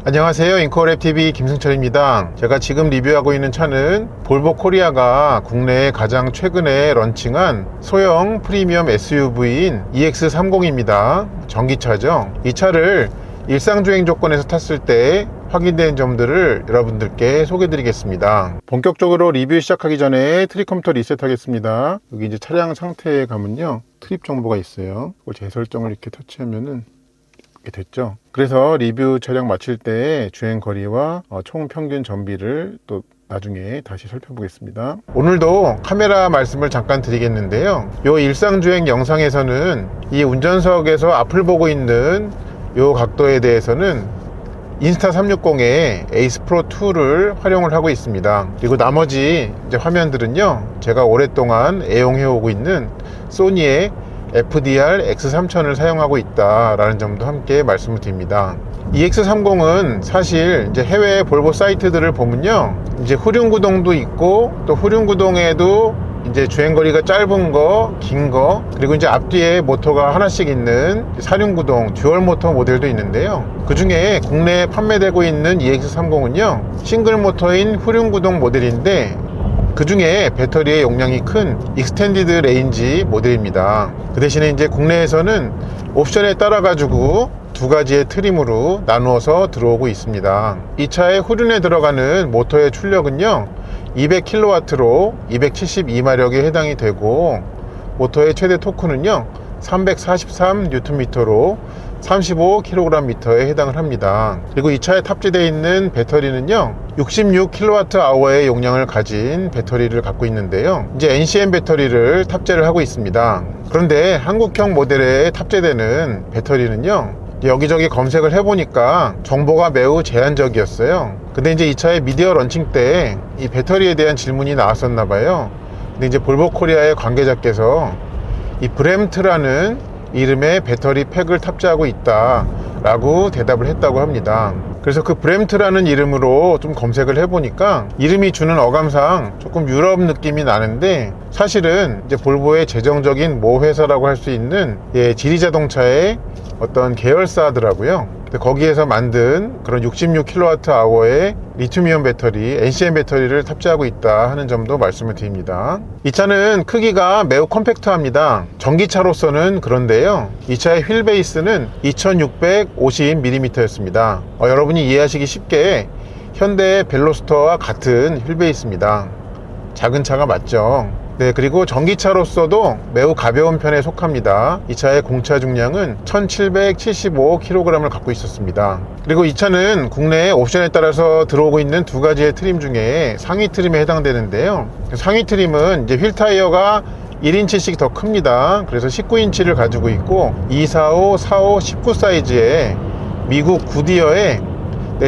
안녕하세요. 인코랩TV 김승철입니다. 제가 지금 리뷰하고 있는 차는 볼보 코리아가 국내에 가장 최근에 런칭한 소형 프리미엄 SUV인 EX30입니다. 전기차죠. 이 차를 일상주행 조건에서 탔을 때 확인된 점들을 여러분들께 소개해 드리겠습니다. 본격적으로 리뷰 시작하기 전에 트립 컴퓨터 리셋 하겠습니다. 여기 이제 차량 상태에 가면요, 트립 정보가 있어요. 그걸 재설정을 이렇게 터치하면은 이렇게 됐죠. 그래서 리뷰 촬영 마칠 때 주행 거리와 총 평균 전비를 또 나중에 다시 살펴보겠습니다. 오늘도 카메라 말씀을 잠깐 드리겠는데요, 이 일상주행 영상에서는 이 운전석에서 앞을 보고 있는 이 각도에 대해서는 인스타360의 에이스 프로 2를 활용을 하고 있습니다. 그리고 나머지 이제 화면들은요, 제가 오랫동안 애용해 오고 있는 소니의 FDR X3000을 사용하고 있다라는 점도 함께 말씀을 드립니다. EX30은 사실 이제 해외 볼보 사이트들을 보면요, 이제 후륜구동도 있고, 또 후륜구동에도 이제 주행거리가 짧은 거, 긴 거, 그리고 이제 앞뒤에 모터가 하나씩 있는 사륜구동 듀얼 모터 모델도 있는데요, 그 중에 국내에 판매되고 있는 EX30은요 싱글 모터인 후륜구동 모델인데, 그 중에 배터리의 용량이 큰 익스텐디드 레인지 모델입니다. 그 대신에 이제 국내에서는 옵션에 따라 가지고 두 가지의 트림으로 나누어서 들어오고 있습니다. 이 차의 후륜에 들어가는 모터의 출력은요 200kW로 272마력에 해당이 되고, 모터의 최대 토크는요 343Nm로 35kgm에 해당을 합니다. 그리고 이 차에 탑재되어 있는 배터리는요 66kWh의 용량을 가진 배터리를 갖고 있는데요, 이제 NCM 배터리를 탑재를 하고 있습니다. 그런데 한국형 모델에 탑재되는 배터리는요, 여기저기 검색을 해보니까 정보가 매우 제한적이었어요. 근데 이제 이 차의 미디어 런칭 때 이 배터리에 대한 질문이 나왔었나 봐요. 근데 이제 볼보 코리아의 관계자께서 이 브램트라는 이름의 배터리 팩을 탑재하고 있다 라고 대답을 했다고 합니다. 그래서 그 브램트라는 이름으로 좀 검색을 해보니까 이름이 주는 어감상 조금 유럽 느낌이 나는데, 사실은 이제 볼보의 재정적인 모회사라고 할 수 있는 지리자동차의 어떤 계열사더라고요. 거기에서 만든 그런 66kWh의 리튬이온 배터리, NCM 배터리를 탑재하고 있다 하는 점도 말씀을 드립니다. 이 차는 크기가 매우 컴팩트합니다. 전기차로서는 그런데요, 이 차의 휠 베이스는 2650mm 였습니다. 여러분이 이해하시기 쉽게 현대 벨로스터와 같은 휠 베이스입니다. 작은 차가 맞죠. 네, 그리고 전기차로서도 매우 가벼운 편에 속합니다. 이 차의 공차 중량은 1775kg을 갖고 있었습니다. 그리고 이 차는 국내에 옵션에 따라서 들어오고 있는 두 가지의 트림 중에 상위 트림에 해당되는데요, 상위 트림은 이제 휠 타이어가 1인치씩 더 큽니다. 그래서 19인치를 가지고 있고, 245, 45, 19 사이즈의 미국 구디어의,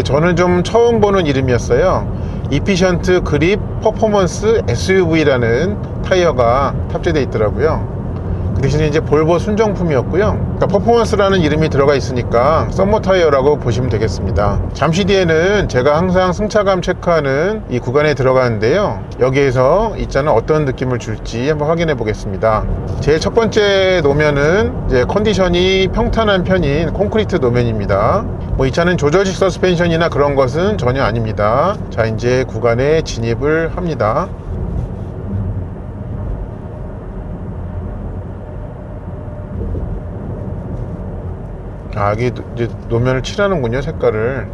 저는 좀 처음 보는 이름이었어요, 이피션트 그립 퍼포먼스 SUV라는 타이어가 탑재되어 있더라고요. 그 대신에 이제 볼보 순정품이었고요. 그러니까 퍼포먼스라는 이름이 들어가 있으니까 썸머 타이어라고 보시면 되겠습니다. 잠시 뒤에는 제가 항상 승차감 체크하는 이 구간에 들어가는데요, 여기에서 이 차는 어떤 느낌을 줄지 한번 확인해 보겠습니다. 제일 첫 번째 노면은 이제 컨디션이 평탄한 편인 콘크리트 노면입니다. 이 차는 조절식 서스펜션이나 그런 것은 전혀 아닙니다. 자, 이제 구간에 진입을 합니다. 이게 이제 노면을 칠하는군요, 색깔을.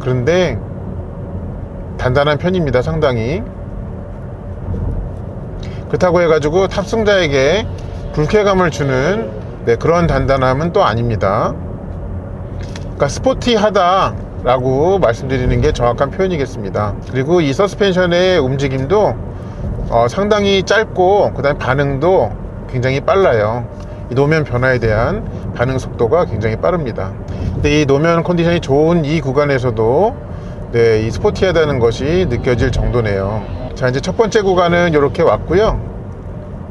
그런데 단단한 편입니다, 상당히. 그렇다고 해가지고 탑승자에게 불쾌감을 주는 그런 단단함은 또 아닙니다. 그러니까 스포티하다 라고 말씀드리는 게 정확한 표현이겠습니다. 그리고 이 서스펜션의 움직임도 상당히 짧고, 그 다음에 반응도 굉장히 빨라요. 이 노면 변화에 대한 반응 속도가 굉장히 빠릅니다. 근데 이 노면 컨디션이 좋은 이 구간에서도 이 스포티하다는 것이 느껴질 정도네요. 자, 이제 첫 번째 구간은 이렇게 왔고요.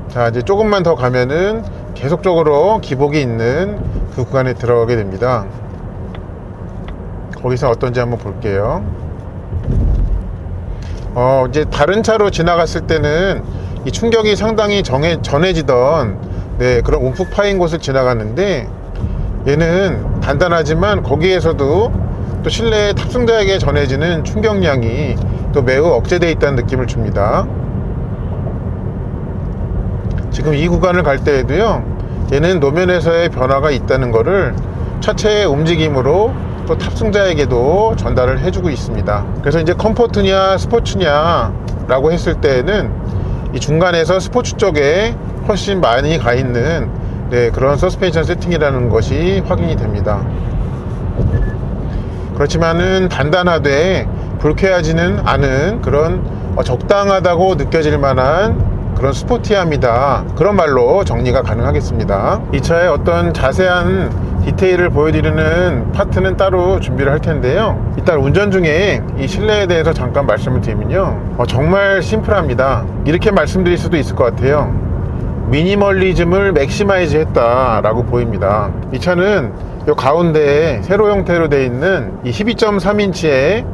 자, 이제 조금만 더 가면은 계속적으로 기복이 있는 그 구간에 들어가게 됩니다. 거기서 어떤지 한번 볼게요. 이제 다른 차로 지나갔을 때는 이 충격이 상당히 전해지던 그런 움푹 파인 곳을 지나갔는데, 얘는 단단하지만 거기에서도 또 실내 탑승자에게 전해지는 충격량이 또 매우 억제되어 있다는 느낌을 줍니다. 지금 이 구간을 갈 때에도요, 얘는 노면에서의 변화가 있다는 것을 차체의 움직임으로 또 탑승자에게도 전달을 해주고 있습니다. 그래서 이제 컴포트냐 스포츠냐 라고 했을 때에는 이 중간에서 스포츠 쪽에 훨씬 많이 가 있는 그런 서스펜션 세팅이라는 것이 확인이 됩니다. 그렇지만은 단단하되 불쾌하지는 않은 그런 적당하다고 느껴질 만한 그런 스포티함이다, 그런 말로 정리가 가능하겠습니다. 이 차의 어떤 자세한 디테일을 보여드리는 파트는 따로 준비를 할 텐데요, 일단 운전 중에 이 실내에 대해서 잠깐 말씀을 드리면요, 정말 심플합니다. 이렇게 말씀드릴 수도 있을 것 같아요. 미니멀리즘을 맥시마이즈 했다 라고 보입니다. 이 차는 이 가운데에 세로 형태로 되어 있는 이 12.3인치의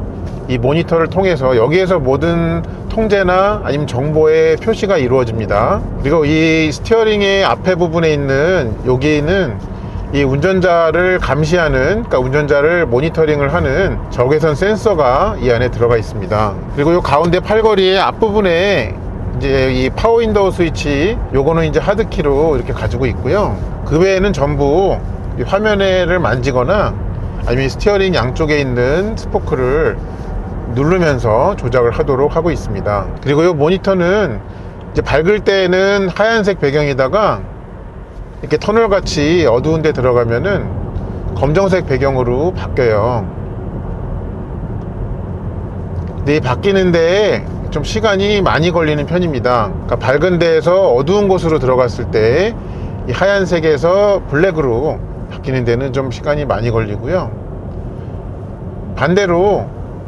이 모니터를 통해서 여기에서 모든 통제나 아니면 정보의 표시가 이루어집니다. 그리고 이 스티어링의 앞에 부분에 있는 여기는 이 운전자를 감시하는, 그러니까 운전자를 모니터링을 하는 적외선 센서가 이 안에 들어가 있습니다. 그리고 이 가운데 팔걸이의 앞부분에 이제 이 파워 윈도우 스위치, 요거는 이제 하드키로 이렇게 가지고 있고요. 그 외에는 전부 이 화면을 만지거나 아니면 스티어링 양쪽에 있는 스포크를 누르면서 조작을 하도록 하고 있습니다. 그리고 이 모니터는 이제 밝을 때는 하얀색 배경에다가 이렇게 터널 같이 어두운 데 들어가면은 검정색 배경으로 바뀌어요. 근데 이 바뀌는 데에 좀 시간이 많이 걸리는 편입니다. 그러니까 밝은 데에서 어두운 곳으로 들어갔을 때 이 하얀색에서 블랙으로 바뀌는 데는 좀 시간이 많이 걸리고요. 반대로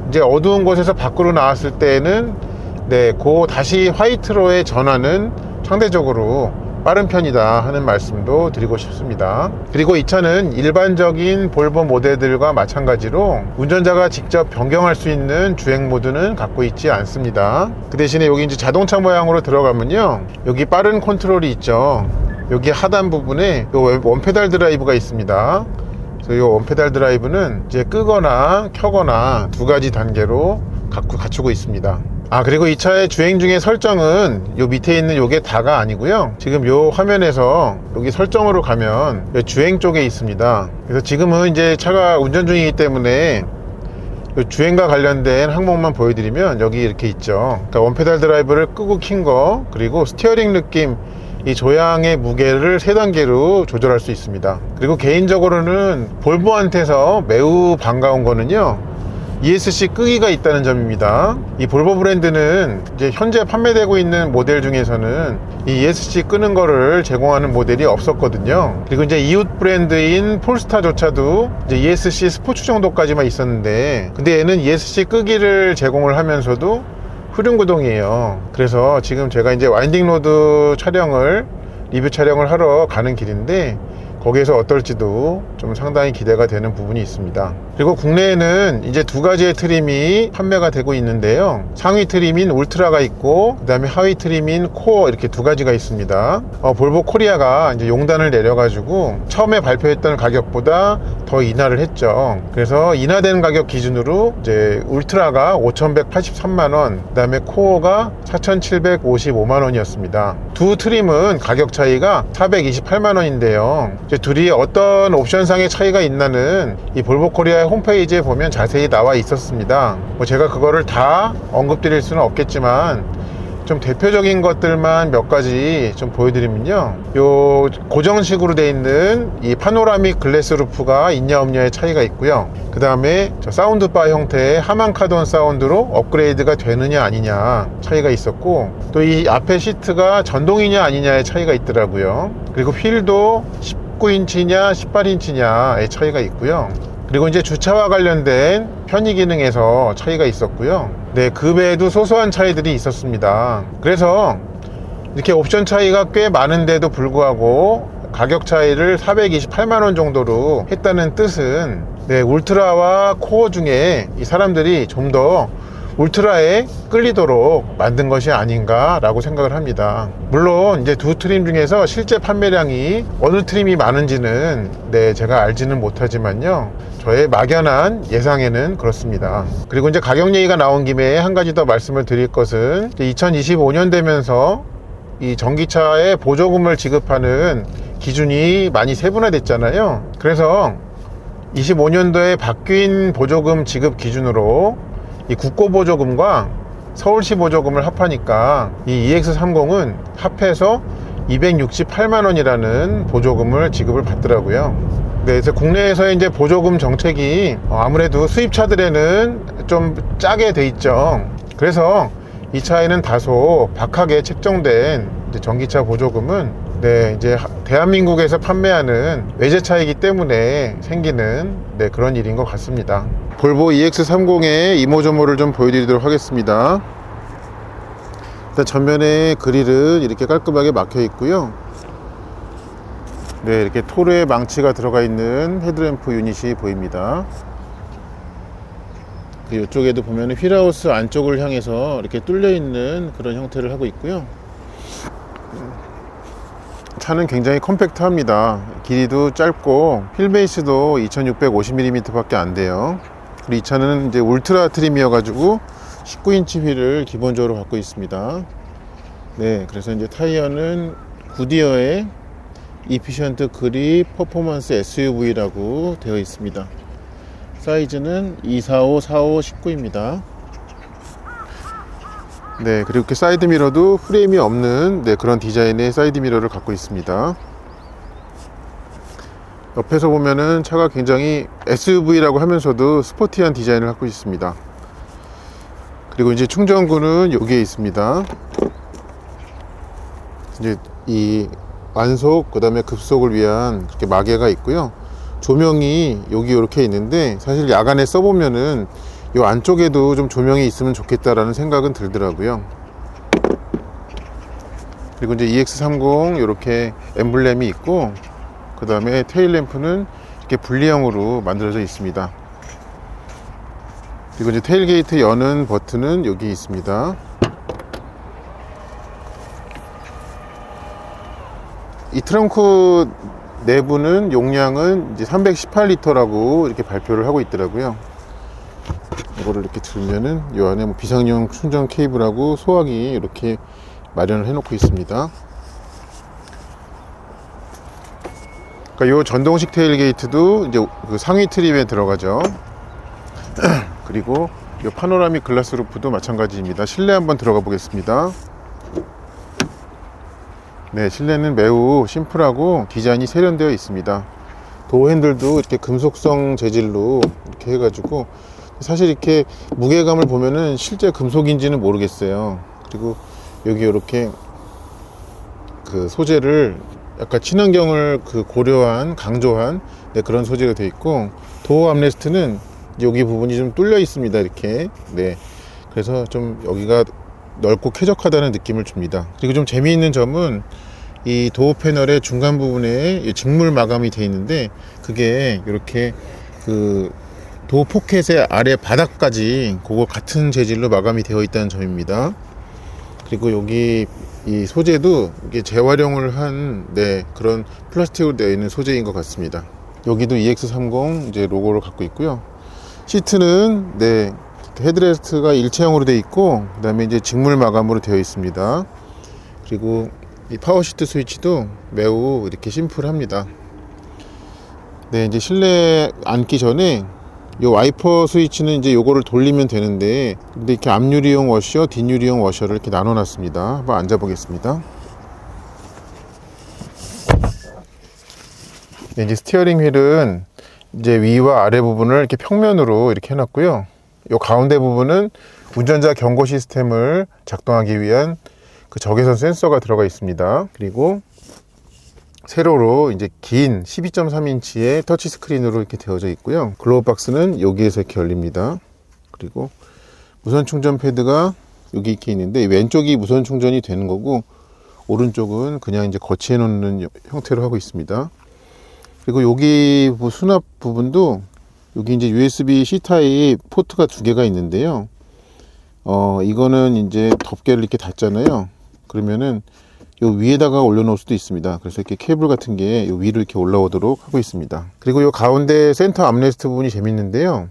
이제 어두운 곳에서 밖으로 나왔을 때는 다시 화이트로의 전환은 상대적으로 빠른 편이다 하는 말씀도 드리고 싶습니다. 그리고 이 차는 일반적인 볼보 모델들과 마찬가지로 운전자가 직접 변경할 수 있는 주행 모드는 갖고 있지 않습니다. 그 대신에 여기 이제 자동차 모양으로 들어가면요, 여기 빠른 컨트롤이 있죠. 여기 하단 부분에 원페달 드라이브가 있습니다. 그래서 이 원페달 드라이브는 이제 끄거나 켜거나 두 가지 단계로 갖추고 있습니다. 그리고 이 차의 주행 중에 설정은 요 밑에 있는 요게 다가 아니고요, 지금 요 화면에서 여기 설정으로 가면 요 주행 쪽에 있습니다. 그래서 지금은 이제 차가 운전 중이기 때문에 요 주행과 관련된 항목만 보여드리면 여기 이렇게 있죠. 그러니까 원페달 드라이브를 끄고 킨 거, 그리고 스티어링 느낌, 이 조향의 무게를 3단계로 조절할 수 있습니다. 그리고 개인적으로는 볼보한테서 매우 반가운 거는요, ESC 끄기가 있다는 점입니다. 이 볼보 브랜드는 이제 현재 판매되고 있는 모델 중에서는 이 ESC 끄는 거를 제공하는 모델이 없었거든요. 그리고 이제 이웃 브랜드인 폴스타조차도 이제 ESC 스포츠 정도까지만 있었는데, 근데 얘는 ESC 끄기를 제공을 하면서도 후륜구동이에요. 그래서 지금 제가 이제 와인딩 로드 리뷰 촬영을 하러 가는 길인데, 거기에서 어떨지도 좀 상당히 기대가 되는 부분이 있습니다. 그리고 국내에는 이제 두 가지의 트림이 판매가 되고 있는데요, 상위 트림인 울트라가 있고 그 다음에 하위 트림인 코어, 이렇게 두 가지가 있습니다. 볼보 코리아가 이제 용단을 내려가지고 처음에 발표했던 가격보다 더 인하를 했죠. 그래서 인하된 가격 기준으로 이제 울트라가 5,183만원, 그 다음에 코어가 4,755만원이었습니다. 두 트림은 가격 차이가 428만원인데요 이제 둘이 어떤 옵션상의 차이가 있나는 이 볼보 코리아의 홈페이지에 보면 자세히 나와 있었습니다. 제가 그거를 다 언급드릴 수는 없겠지만 좀 대표적인 것들만 몇 가지 좀 보여드리면요, 요 고정식으로 되어 있는 이 파노라믹 글래스 루프가 있냐 없냐의 차이가 있고요, 그 다음에 사운드바 형태의 하만 카돈 사운드로 업그레이드가 되느냐 아니냐 차이가 있었고, 또 이 앞에 시트가 전동이냐 아니냐의 차이가 있더라고요. 그리고 휠도 19인치냐 18인치냐의 차이가 있고요. 그리고 이제 주차와 관련된 편의 기능에서 차이가 있었고요. 그 외에도 소소한 차이들이 있었습니다. 그래서 이렇게 옵션 차이가 꽤 많은데도 불구하고 가격 차이를 428만원 정도로 했다는 뜻은 울트라와 코어 중에 이 사람들이 좀 더 울트라에 끌리도록 만든 것이 아닌가 라고 생각을 합니다. 물론 이제 두 트림 중에서 실제 판매량이 어느 트림이 많은지는 제가 알지는 못하지만요, 저의 막연한 예상에는 그렇습니다. 그리고 이제 가격 얘기가 나온 김에 한 가지 더 말씀을 드릴 것은, 2025년 되면서 이 전기차에 보조금을 지급하는 기준이 많이 세분화됐잖아요. 그래서 25년도에 바뀐 보조금 지급 기준으로 이 국고보조금과 서울시 보조금을 합하니까 이 EX30은 합해서 268만원이라는 보조금을 지급을 받더라고요. 그래서 국내에서의 이제 보조금 정책이 아무래도 수입차들에는 좀 짜게 돼 있죠. 그래서 이 차에는 다소 박하게 책정된 이제 전기차 보조금은 이제 대한민국에서 판매하는 외제차이기 때문에 생기는 그런 일인 것 같습니다. 볼보 EX30의 이모저모를 좀 보여드리도록 하겠습니다. 일단 전면에 그릴은 이렇게 깔끔하게 막혀 있고요. 이렇게 토르의 망치가 들어가 있는 헤드램프 유닛이 보입니다. 이쪽에도 보면 휠하우스 안쪽을 향해서 이렇게 뚫려 있는 그런 형태를 하고 있고요. 차는 굉장히 컴팩트합니다. 길이도 짧고 휠베이스도 2650mm 밖에 안 돼요. 그리고 이 차는 이제 울트라 트림이어 가지고 19인치 휠을 기본적으로 갖고 있습니다. 그래서 이제 타이어는 구디어의 이피션트 그립 퍼포먼스 SUV라고 되어 있습니다. 사이즈는 245, 45, 19입니다. 그리고 이렇게 사이드미러도 프레임이 없는 그런 디자인의 사이드미러를 갖고 있습니다. 옆에서 보면은 차가 굉장히 SUV라고 하면서도 스포티한 디자인을 갖고 있습니다. 그리고 이제 충전구는 여기에 있습니다. 이제 이 완속, 그 다음에 급속을 위한 이렇게 마개가 있고요. 조명이 여기 이렇게 있는데, 사실 야간에 써보면은 이 안쪽에도 좀 조명이 있으면 좋겠다라는 생각은 들더라고요. 그리고 이제 EX30 이렇게 엠블렘이 있고, 그 다음에 테일램프는 이렇게 분리형으로 만들어져 있습니다. 그리고 이제 테일게이트 여는 버튼은 여기 있습니다. 이 트렁크 내부는 용량은 이제 318리터라고 이렇게 발표를 하고 있더라고요. 이거를 이렇게 들면은 이 안에 뭐 비상용 충전 케이블하고 소화기 이렇게 마련을 해 놓고 있습니다. 그러니까 이 전동식 테일게이트도 이제 그 상위 트림에 들어가죠. 그리고 이 파노라믹 글라스 루프도 마찬가지입니다. 실내 한번 들어가 보겠습니다. 실내는 매우 심플하고 디자인이 세련되어 있습니다. 도어 핸들도 이렇게 금속성 재질로 이렇게 해가지고, 사실 이렇게 무게감을 보면은 실제 금속인지는 모르겠어요. 그리고 여기 이렇게 그 소재를 약간 친환경을 고려한, 강조한 그런 소재가 되어 있고, 도어 암레스트는 여기 부분이 좀 뚫려 있습니다. 이렇게. 그래서 좀 여기가 넓고 쾌적하다는 느낌을 줍니다. 그리고 좀 재미있는 점은 이 도어 패널의 중간 부분에 직물 마감이 되어 있는데, 그게 이렇게 그 도어 포켓의 아래 바닥까지 그거 같은 재질로 마감이 되어 있다는 점입니다. 그리고 여기 이 소재도 이게 재활용을 한 그런 플라스틱으로 되어 있는 소재인 것 같습니다. 여기도 EX30 이제 로고를 갖고 있고요. 시트는 헤드레스트가 일체형으로 되어 있고, 그 다음에 이제 직물 마감으로 되어 있습니다. 그리고 이 파워 시트 스위치도 매우 이렇게 심플합니다. 이제 실내에 앉기 전에 이 와이퍼 스위치는 이제 요거를 돌리면 되는데, 근데 이렇게 앞유리용 워셔, 뒷유리용 워셔를 이렇게 나눠 놨습니다. 한번 앉아 보겠습니다. 이제 스티어링 휠은 이제 위와 아래 부분을 이렇게 평면으로 이렇게 해놨고요. 요 가운데 부분은 운전자 경고 시스템을 작동하기 위한 그 적외선 센서가 들어가 있습니다. 그리고 세로로 이제 긴 12.3인치의 터치 스크린으로 이렇게 되어져 있고요. 글로우 박스는 여기에서 이렇게 열립니다. 그리고 무선 충전 패드가 여기 이렇게 있는데, 왼쪽이 무선 충전이 되는 거고, 오른쪽은 그냥 이제 거치해 놓는 형태로 하고 있습니다. 그리고 여기 수납 부분도 여기 이제 USB-C 타입 포트가 두 개가 있는데요. 이거는 이제 덮개를 이렇게 닫잖아요. 그러면은 요 위에다가 올려놓을 수도 있습니다. 그래서 이렇게 케이블 같은 게 요 위로 이렇게 올라오도록 하고 있습니다. 그리고 요 가운데 센터 암레스트 부분이 재밌는데요.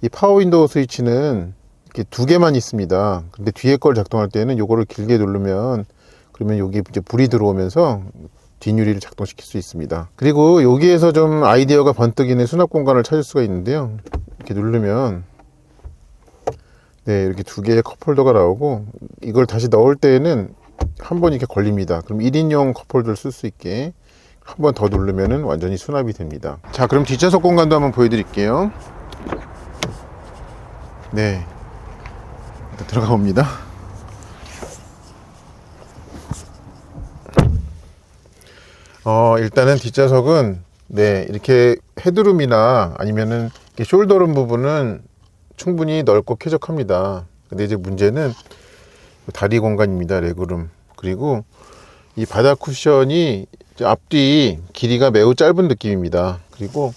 이 파워 윈도우 스위치는 이렇게 두 개만 있습니다. 근데 뒤에 걸 작동할 때는 요거를 길게 누르면 그러면 여기 이제 불이 들어오면서 뒷유리를 작동시킬 수 있습니다. 그리고 여기에서 좀 아이디어가 번뜩이는 수납 공간을 찾을 수가 있는데요. 이렇게 누르면 네, 이렇게 두 개의 컵홀더가 나오고 이걸 다시 넣을 때에는 한 번 이렇게 걸립니다. 그럼 1인용 컵홀더를 쓸 수 있게 한 번 더 누르면은 완전히 수납이 됩니다. 자, 그럼 뒷좌석 공간도 한번 보여드릴게요. 네, 일단 들어가 봅니다. 일단은 뒷좌석은 네, 이렇게 헤드룸이나 아니면은 이렇게 숄더룸 부분은 충분히 넓고 쾌적합니다. 근데 이제 문제는 다리 공간입니다. 레그룸. 그리고 이 바닥 쿠션이 앞뒤 길이가 매우 짧은 느낌입니다. 그리고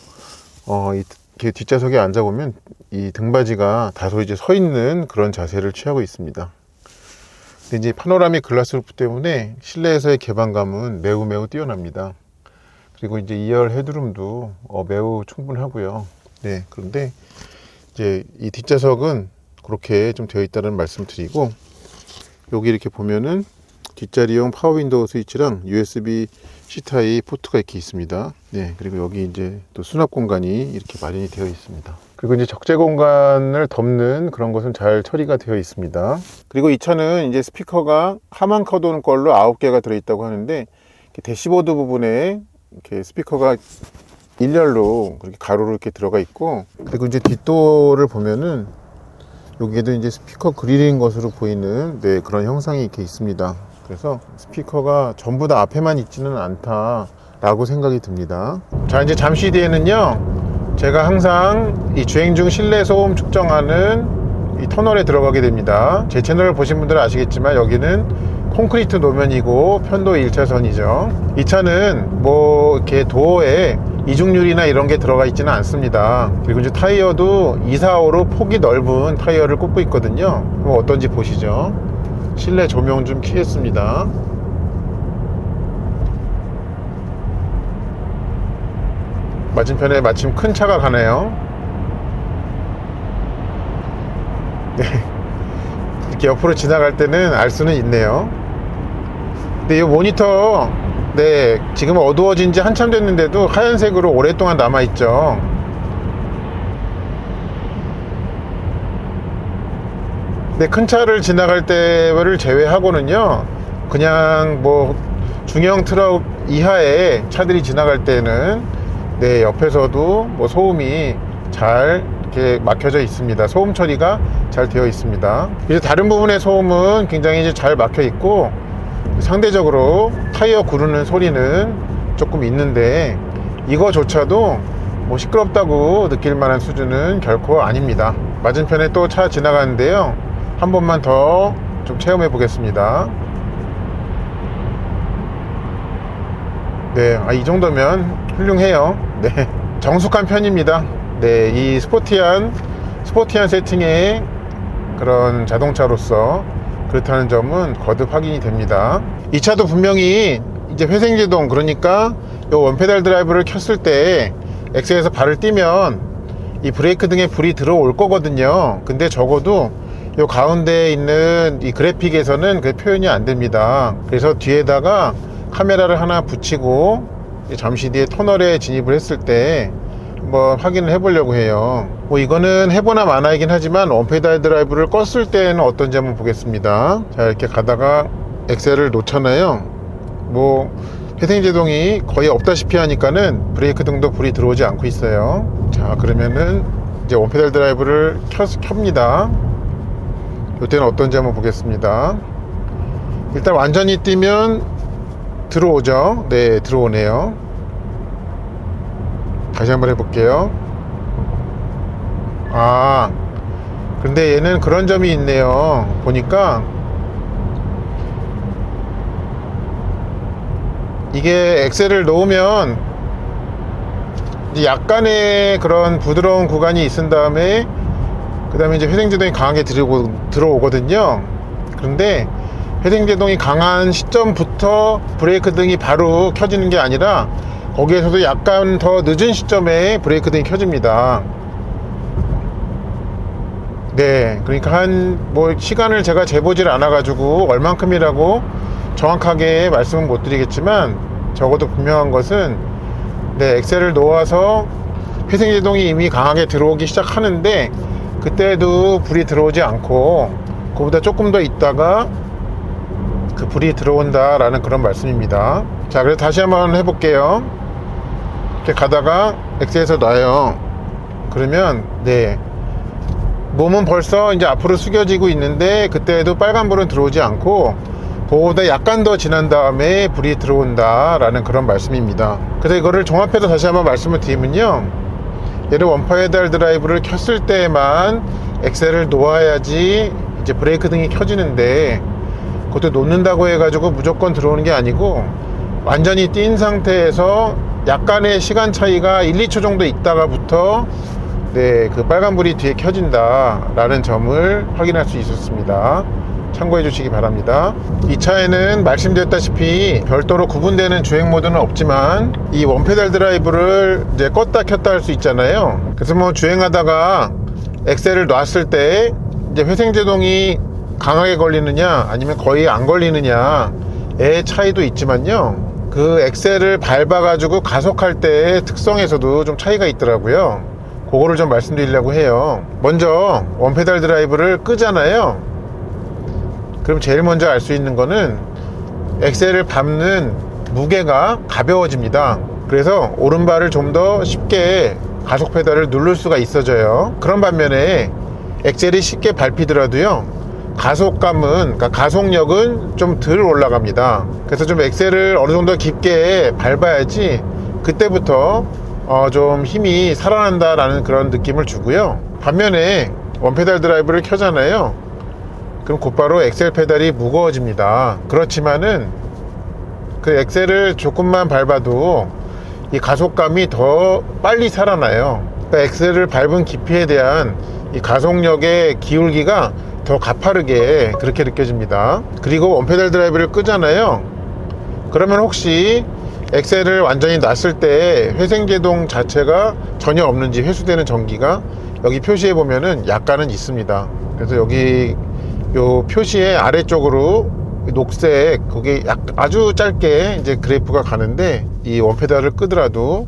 이렇게 뒷좌석에 앉아보면 이 등받이가 다소 이제 서 있는 그런 자세를 취하고 있습니다. 근데 이제 파노라믹 글라스 루프 때문에 실내에서의 개방감은 매우 뛰어납니다. 그리고 이제 2열 헤드룸도 매우 충분하고요. 네, 그런데 이제 이 뒷좌석은 그렇게 좀 되어 있다는 말씀 드리고, 여기 이렇게 보면은 뒷자리용 파워 윈도우 스위치랑 USB-C 타입 포트가 이렇게 있습니다. 네, 그리고 여기 이제 또 수납 공간이 이렇게 마련이 되어 있습니다. 그리고 이제 적재 공간을 덮는 그런 것은 잘 처리가 되어 있습니다. 그리고 이 차는 이제 스피커가 하만 커돈 걸로 9개가 들어있다고 하는데, 대시보드 부분에 이렇게 스피커가 일렬로 그렇게 가로로 이렇게 들어가 있고, 그리고 이제 뒷도어를 보면은 여기에도 이제 스피커 그릴인 것으로 보이는 네, 그런 형상이 이렇게 있습니다. 그래서 스피커가 전부 다 앞에만 있지는 않다라고 생각이 듭니다. 자, 이제 잠시 뒤에는요, 제가 항상 이 주행 중 실내 소음 측정하는 이 터널에 들어가게 됩니다. 제 채널을 보신 분들은 아시겠지만 여기는 콘크리트 노면이고 편도 1차선이죠. 이 차는 뭐 이렇게 도어에 이중유리나 이런 게 들어가 있지는 않습니다. 그리고 이제 타이어도 245로 폭이 넓은 타이어를 꽂고 있거든요. 그럼 어떤지 보시죠. 실내 조명 좀 켜겠습니다. 맞은편에 마침 큰 차가 가네요. 네, 이렇게 옆으로 지나갈 때는 알 수는 있네요. 근데 이 모니터, 네, 지금 어두워진 지 한참 됐는데도 하얀색으로 오랫동안 남아있죠. 근데 큰 차를 지나갈 때를 제외하고는요, 그냥 뭐 중형 트럭 이하의 차들이 지나갈 때는 네, 옆에서도 뭐 소음이 잘 이렇게 막혀져 있습니다. 소음 처리가 잘 되어 있습니다. 이제 다른 부분의 소음은 굉장히 이제 잘 막혀 있고, 상대적으로 타이어 구르는 소리는 조금 있는데 이거조차도 뭐 시끄럽다고 느낄 만한 수준은 결코 아닙니다. 맞은편에 또 차 지나가는데요, 한 번만 더 좀 체험해 보겠습니다. 네, 이 정도면 훌륭해요. 네, 정숙한 편입니다. 네, 이 스포티한 세팅의 그런 자동차로서 그렇다는 점은 거듭 확인이 됩니다. 이 차도 분명히 이제 회생제동, 그러니까 요 원페달 드라이브를 켰을 때 엑셀에서 발을 띄면 이 브레이크 등에 불이 들어올 거거든요. 근데 적어도 요 가운데에 있는 이 그래픽에서는 그 표현이 안 됩니다. 그래서 뒤에다가 카메라를 하나 붙이고 잠시 뒤에 터널에 진입을 했을 때 한번 확인을 해보려고 해요. 뭐 이거는 해보나 마나이긴 하지만 원페달 드라이브를 껐을 때는 어떤지 한번 보겠습니다. 자, 이렇게 가다가 엑셀을 놓잖아요. 뭐 회생제동이 거의 없다시피 하니까는 브레이크 등도 불이 들어오지 않고 있어요. 자, 그러면은 이제 원페달 드라이브를 켭니다. 이때는 어떤지 한번 보겠습니다. 일단 완전히 뛰면 들어오죠. 네, 들어오네요. 다시 한번 해볼게요. 근데 얘는 그런 점이 있네요. 보니까 이게 엑셀을 놓으면 이제 약간의 그런 부드러운 구간이 있은 다음에 그 다음에 이제 회생제동이 강하게 들어오거든요. 그런데 회생제동이 강한 시점부터 브레이크 등이 바로 켜지는 게 아니라 거기에서도 약간 더 늦은 시점에 브레이크 등이 켜집니다. 네, 그러니까 뭐 시간을 제가 재보질 않아 가지고 얼만큼이라고 정확하게 말씀은 못 드리겠지만, 적어도 분명한 것은 네, 엑셀을 놓아서 회생제동이 이미 강하게 들어오기 시작하는데 그때도 불이 들어오지 않고 그보다 조금 더 있다가 그 불이 들어온다 라는 그런 말씀입니다. 자, 그래서 다시 한번 해볼게요. 이렇게 가다가 엑셀에서 놔요. 그러면 네, 몸은 벌써 이제 앞으로 숙여지고 있는데 그때도 빨간불은 들어오지 않고 그거보다 약간 더 지난 다음에 불이 들어온다 라는 그런 말씀입니다. 그래서 이거를 종합해서 다시 한번 말씀을 드리면요, 얘를 원퍼 헤드 드라이브를 켰을 때만 엑셀을 놓아야지 이제 브레이크 등이 켜지는데, 그것도 놓는다고 해가지고 무조건 들어오는 게 아니고 완전히 띈 상태에서 약간의 시간 차이가 1, 2초 정도 있다가부터 네, 그 빨간불이 뒤에 켜진다 라는 점을 확인할 수 있었습니다. 참고해 주시기 바랍니다. 이 차에는 말씀드렸다시피 별도로 구분되는 주행 모드는 없지만 이 원페달 드라이브를 이제 껐다 켰다 할 수 있잖아요. 그래서 뭐 주행하다가 엑셀을 놨을 때 이제 회생제동이 강하게 걸리느냐 아니면 거의 안 걸리느냐의 차이도 있지만요, 그 엑셀을 밟아 가지고 가속할 때의 특성에서도 좀 차이가 있더라고요. 그거를 좀 말씀드리려고 해요. 먼저 원페달 드라이브를 끄잖아요. 그럼 제일 먼저 알 수 있는 거는 엑셀을 밟는 무게가 가벼워집니다. 그래서 오른발을 좀 더 쉽게 가속 페달을 누를 수가 있어져요. 그런 반면에 엑셀이 쉽게 밟히더라도요, 가속감은, 그러니까 가속력은 좀 덜 올라갑니다. 그래서 좀 엑셀을 어느 정도 깊게 밟아야지 그때부터 좀 힘이 살아난다 라는 그런 느낌을 주고요. 반면에 원페달 드라이브를 켜잖아요. 그럼 곧바로 엑셀 페달이 무거워집니다. 그렇지만은 그 엑셀을 조금만 밟아도 이 가속감이 더 빨리 살아나요. 그러니까 엑셀을 밟은 깊이에 대한 이 가속력의 기울기가 더 가파르게 그렇게 느껴집니다. 그리고 원페달 드라이브를 끄잖아요. 그러면 혹시 엑셀을 완전히 놨을 때 회생제동 자체가 전혀 없는지, 회수되는 전기가 여기 표시해 보면은 약간은 있습니다. 그래서 여기 요 표시의 아래쪽으로 녹색, 그게 아주 짧게 이제 그래프가 가는데, 이 원페달을 끄더라도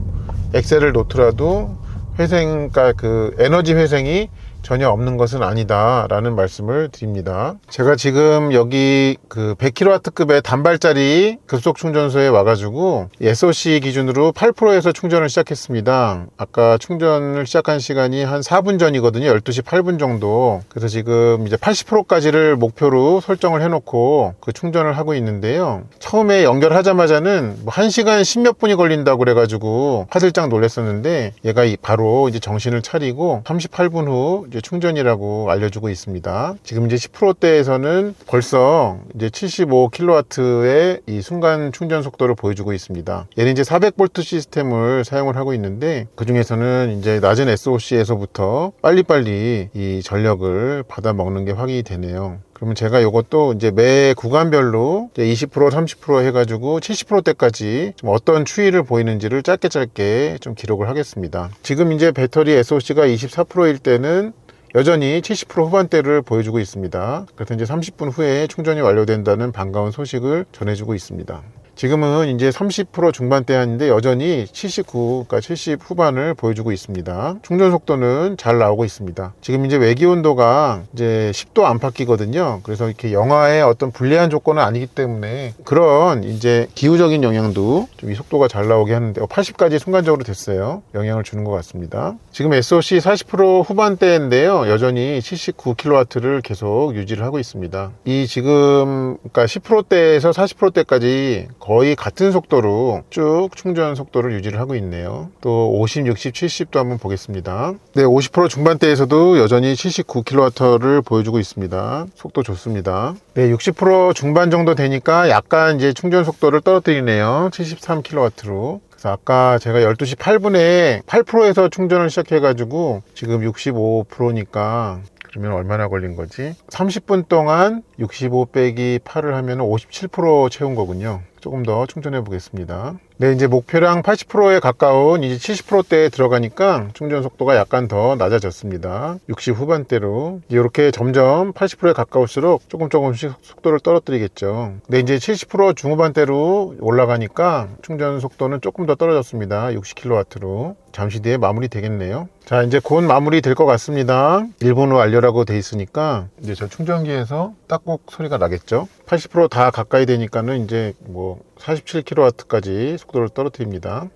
엑셀을 놓더라도 그러니까 그 에너지 회생이 전혀 없는 것은 아니다 라는 말씀을 드립니다. 제가 지금 여기 그 100kW급의 단발짜리 급속 충전소에 와가지고 SOC 기준으로 8%에서 충전을 시작했습니다. 아까 충전을 시작한 시간이 한 4분 전이거든요. 12시 8분 정도. 그래서 지금 이제 80%까지를 목표로 설정을 해놓고 그 충전을 하고 있는데요. 처음에 연결하자마자는 뭐 1시간 10몇 분이 걸린다고 그래가지고 화들짝 놀랐었는데, 얘가 바로 이제 정신을 차리고 38분 후 이제 충전이라고 알려주고 있습니다. 지금 이제 10%대에서는 벌써 이제 75kW의 이 순간 충전 속도를 보여주고 있습니다. 얘는 이제 400V 시스템을 사용을 하고 있는데, 그 중에서는 이제 낮은 SOC에서부터 빨리빨리 이 전력을 받아 먹는 게 확인이 되네요. 그러면 제가 이것도 이제 매 구간별로 이제 20%, 30% 해가지고 70%대까지 좀 어떤 추이를 보이는지를 짧게 좀 기록을 하겠습니다. 지금 이제 배터리 SOC가 24%일 때는 여전히 70% 후반대를 보여주고 있습니다. 그래서 이제 30분 후에 충전이 완료된다는 반가운 소식을 전해주고 있습니다. 지금은 이제 30% 중반대인데 여전히 79, 그러니까 70 후반을 보여주고 있습니다. 충전 속도는 잘 나오고 있습니다. 지금 이제 외기 온도가 이제 10도 안팎이거든요. 그래서 이렇게 영하의 어떤 불리한 조건은 아니기 때문에 그런 이제 기후적인 영향도 좀 이 속도가 잘 나오게 하는데 80까지 순간적으로 됐어요. 영향을 주는 것 같습니다. 지금 SOC 40% 후반대인데요. 여전히 79kW를 계속 유지를 하고 있습니다. 이 지금 그러니까 10%대에서 40%대까지 거의 같은 속도로 쭉 충전 속도를 유지를 하고 있네요. 또 50, 60, 70도 한번 보겠습니다. 네, 50% 중반대에서도 여전히 79kW를 보여주고 있습니다. 속도 좋습니다. 네, 60% 중반 정도 되니까 약간 이제 충전 속도를 떨어뜨리네요. 73kW로. 그래서 아까 제가 12시 8분에 8%에서 충전을 시작해가지고 지금 65%니까 그러면 얼마나 걸린 거지? 30분 동안 65 빼기 8을 하면 57% 채운 거군요. 조금 더 충전해 보겠습니다. 네, 이제 목표량 80%에 가까운 이제 70%대에 들어가니까 충전 속도가 약간 더 낮아졌습니다. 60 후반대로 이렇게 점점 80%에 가까울수록 조금씩 속도를 떨어뜨리겠죠. 네, 이제 70% 중후반대로 올라가니까 충전 속도는 조금 더 떨어졌습니다. 60kW로. 잠시 뒤에 마무리 되겠네요. 자, 이제 곧 마무리 될 것 같습니다. 1분 후 완료라고 돼 있으니까 이제 저 충전기에서 딱꼭 소리가 나겠죠. 80% 다 가까이 되니까는 이제 뭐 47kW까지 속도를 떨어뜨립니다.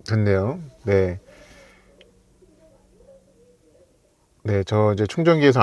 됐네요. 네. 네, 저 이제 충전기에서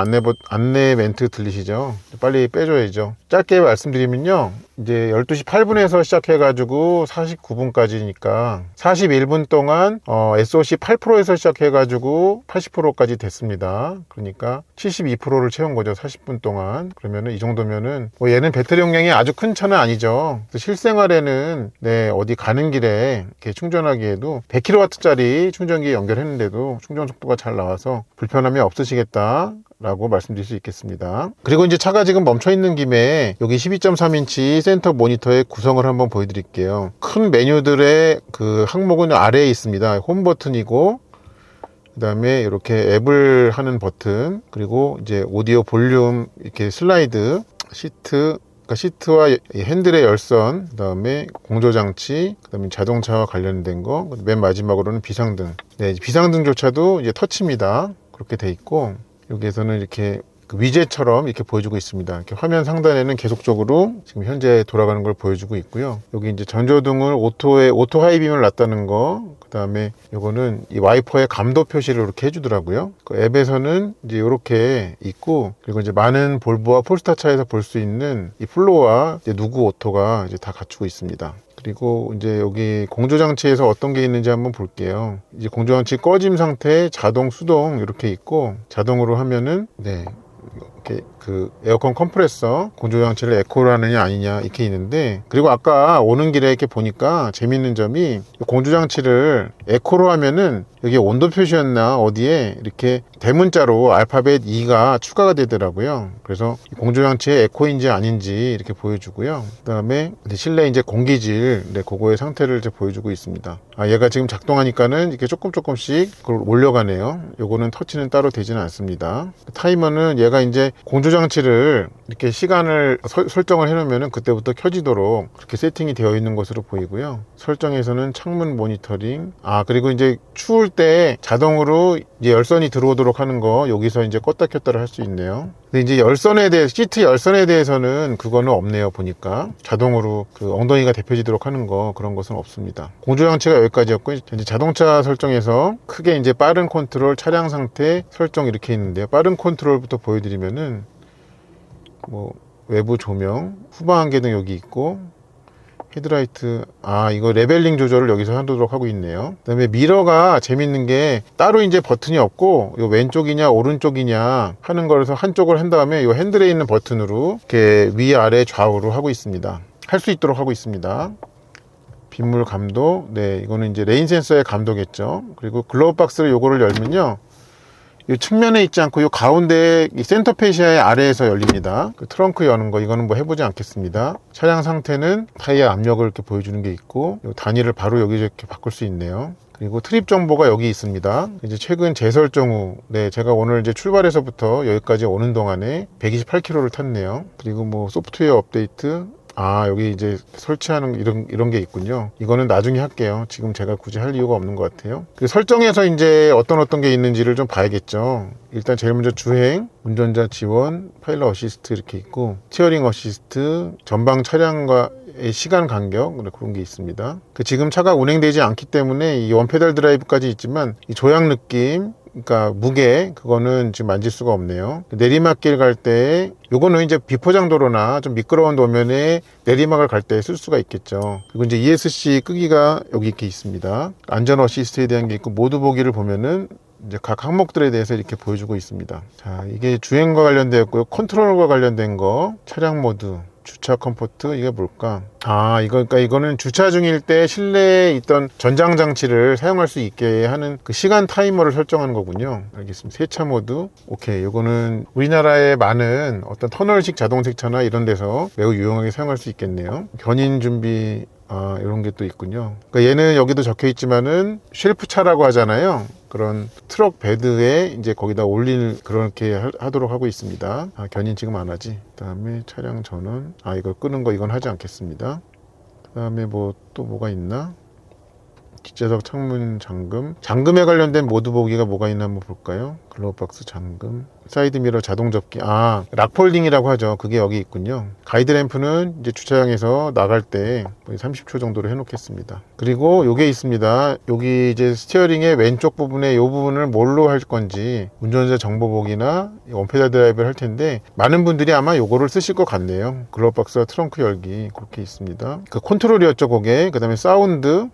안내 멘트 들리시죠? 빨리 빼줘야죠. 짧게 말씀드리면요. 이제 12시 8분에서 시작해가지고 49분까지니까 41분 동안 SOC 8%에서 시작해가지고 80%까지 됐습니다. 그러니까 72%를 채운 거죠. 40분 동안. 그러면은 이 정도면은 뭐 얘는 배터리 용량이 아주 큰 차는 아니죠. 실생활에는 네, 어디 가는 길에 이렇게 충전하기에도 100kW짜리 충전기 연결했는데도 충전 속도가 잘 나와서 불편함이 없으시겠다 라고 말씀드릴 수 있겠습니다. 그리고 이제 차가 지금 멈춰 있는 김에 여기 12.3인치 센터 모니터의 구성을 한번 보여드릴게요. 큰 메뉴들의 그 항목은 아래에 있습니다. 홈 버튼이고 그 다음에 이렇게 앱을 하는 버튼, 그리고 이제 오디오 볼륨 이렇게 슬라이드, 시트와 핸들의 열선, 그 다음에 공조장치, 그 다음에 자동차와 관련된 거, 맨 마지막으로는 비상등. 네, 비상등조차도 이제 터치입니다. 그렇게 돼 있고, 여기에서는 이렇게 위젯처럼 이렇게 보여주고 있습니다. 이렇게 화면 상단에는 계속적으로 지금 현재 돌아가는 걸 보여주고 있고요. 여기 이제 전조등을 오토 하이빔을 놨다는 거, 그 다음에 요거는 이 와이퍼의 감도 표시를 이렇게 해주더라고요. 그 앱에서는 이제 이렇게 있고, 그리고 이제 많은 볼보와 폴스타 차에서 볼 수 있는 이 플로어와 이제 누구 오토가 이제 다 갖추고 있습니다. 그리고 이제 여기 공조장치에서 어떤 게 있는지 한번 볼게요. 이제 공조장치 꺼짐 상태, 자동, 수동 이렇게 있고, 자동으로 하면은 네, 이렇게 그 에어컨 컴프레서 공조장치를 에코를 하느냐 아니냐 이렇게 있는데, 그리고 아까 오는 길에 이렇게 보니까 재밌는 점이 공조장치를 에코로 하면은 여기 온도 표시였나 어디에 이렇게 대문자로 알파벳 E가 추가가 되더라고요. 그래서 공조장치의 에코인지 아닌지 이렇게 보여주고요. 그 다음에 실내 이제 공기질, 네, 그거의 상태를 이제 보여주고 있습니다. 얘가 지금 작동하니까는 이렇게 조금씩 그걸 올려가네요. 요거는 터치는 따로 되지는 않습니다. 타이머는 얘가 이제 공조장치를 이렇게 시간을 설정을 해놓으면은 그때부터 켜지도록 그렇게 세팅이 되어 있는 것으로 보이고요. 설정에서는 창문 모니터링, 그리고 이제 추울 때 자동으로 이제 열선이 들어오도록 하는 거, 여기서 이제 껐다 켰다를 할 수 있네요. 근데 이제 열선에 대해, 시트 열선에 대해서는 그거는 없네요. 보니까 자동으로 그 엉덩이가 데펴지도록 하는 거, 그런 것은 없습니다. 공조장치가 여기까지였고, 이제 자동차 설정에서 크게 이제 빠른 컨트롤, 차량 상태 설정 이렇게 있는데요. 빠른 컨트롤부터 보여드리면은 뭐 외부 조명, 후방 안개등 여기 있고, 헤드라이트, 이거 레벨링 조절을 여기서 하도록 하고 있네요. 그 다음에 미러가 재밌는 게 따로 이제 버튼이 없고, 요 왼쪽이냐 오른쪽이냐 하는 거라서 한쪽을 한 다음에 요 핸들에 있는 버튼으로 이렇게 위아래 좌우로 하고 있습니다. 할 수 있도록 하고 있습니다. 빗물 감도, 네, 이거는 이제 레인 센서의 감도겠죠. 그리고 글로브 박스를 요거를 열면요, 이 측면에 있지 않고 이 가운데 이 센터 페시아의 아래에서 열립니다. 그 트렁크 여는 거, 이거는 뭐 해보지 않겠습니다. 차량 상태는 타이어 압력을 이렇게 보여주는 게 있고, 이 단위를 바로 여기 이렇게 바꿀 수 있네요. 그리고 트립 정보가 여기 있습니다. 이제 최근 재설정 후, 네, 제가 오늘 이제 출발해서부터 여기까지 오는 동안에 128km를 탔네요. 그리고 뭐 소프트웨어 업데이트, 여기 이제 설치하는 이런 게 있군요. 이거는 나중에 할게요. 지금 제가 굳이 할 이유가 없는 것 같아요. 그 설정에서 이제 어떤 게 있는지를 좀 봐야겠죠. 일단 제일 먼저 주행, 운전자 지원, 파일럿 어시스트 이렇게 있고, 스티어링 어시스트, 전방 차량과의 시간 간격, 그런 게 있습니다. 지금 차가 운행되지 않기 때문에 이 원페달 드라이브까지 있지만 이 조향 느낌, 그러니까 무게, 그거는 지금 만질 수가 없네요. 내리막길 갈 때 요거는 이제 비포장도로나 좀 미끄러운 도면에 내리막을 갈 때 쓸 수가 있겠죠. 그리고 이제 ESC 끄기가 여기 이렇게 있습니다. 안전 어시스트에 대한 게 있고, 모드 보기를 보면은 이제 각 항목들에 대해서 이렇게 보여주고 있습니다. 자, 이게 주행과 관련되었고요. 컨트롤과 관련된 거, 차량 모드, 주차 컴포트, 이게 뭘까? 그러니까 이거는 주차 중일 때 실내에 있던 전장 장치를 사용할 수 있게 하는 그 시간 타이머를 설정하는 거군요. 알겠습니다. 세차 모드. 오케이. 이거는 우리나라의 많은 어떤 터널식 자동 세차나 이런 데서 매우 유용하게 사용할 수 있겠네요. 견인 준비, 이런 게 또 있군요. 그러니까 얘는 여기도 적혀 있지만은 쉘프차라고 하잖아요. 그런 트럭 베드에 이제 거기다 올릴, 그렇게 하도록 하고 있습니다. 견인 지금 안 하지. 그 다음에 차량 전원. 이거 끄는 거, 이건 하지 않겠습니다. 그 다음에 또 뭐가 있나? 뒷좌석 창문 잠금. 잠금에 관련된 모드 보기가 뭐가 있나 한번 볼까요? 글로우박스 잠금. 사이드미러 자동 접기. 락폴딩이라고 하죠. 그게 여기 있군요. 가이드램프는 이제 주차장에서 나갈 때 30초 정도로 해놓겠습니다. 그리고 요게 있습니다. 여기 이제 스티어링의 왼쪽 부분에 요 부분을 뭘로 할 건지 운전자 정보 보기나 원페달 드라이브를 할 텐데, 많은 분들이 아마 요거를 쓰실 것 같네요. 글로우박스와 트렁크 열기 그렇게 있습니다. 그 컨트롤이었죠, 그게. 그 다음에 사운드.